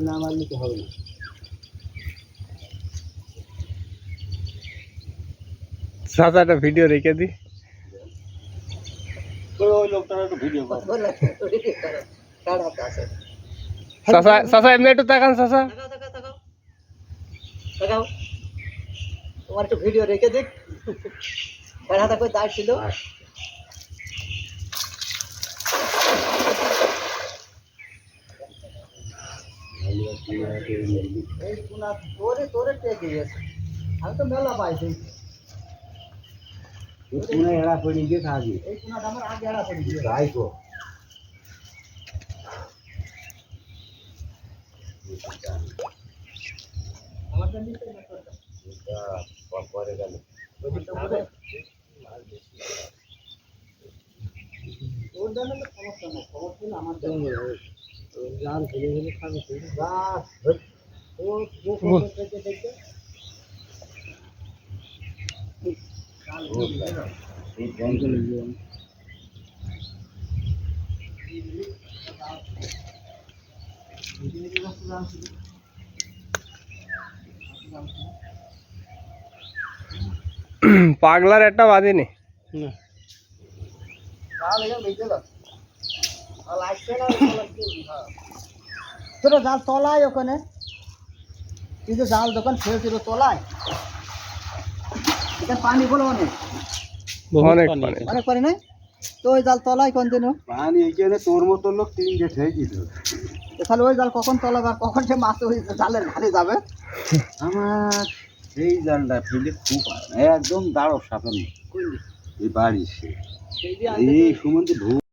নাম আনলে তো হবে না। চাচা একটা ভিডিও রেখে দি। ওই লোকটার একটা ভিডিও কর। চাচা চাচা এমনি একটু তাকান চাচা। তোমার একটু ভিডিও রেখে দেখ। তার হাতে কই দাগ ছিল। এই কোনা তোরে টেকে গেছে। আমি তো মেলা পাইছি। এই কোনা এড়া পড়ে গেছে আগে। এই কোনাটা আমার আগে এড়া পড়ে গেছে। যাই গো। আমার জন্য নিতে না করতে। এটা পরে গেল। ওর জন্য তো সমস্যা না। সমস্যা না আমার জন্য। জান ফেলে ফেলে খাবে তো। বাস। ও দেখতে দেখতে। এই জঙ্গলে পাগলার একটা বাজেনি না। তোরা জাল তলায় ওখানে কিন্তু জাল দোকান ফেলছিল তলায় এটা পানি বলো অনেক অনেক পানি অনেক পানি নাই তো ওই জাল তলায় কন্টিনিউ পানি এইখানে তোর মতো লোক তিন গেট হয়ে গেছিল। তাহলে ওই জাল কখন তলাবে আর কখন সে মাছ ওই জালের ঘাটে যাবে আমার সেই জালটা ফেলে খুব একদম দাঁড়ো সাপের এই বাড়ি সে এই সুমন্দি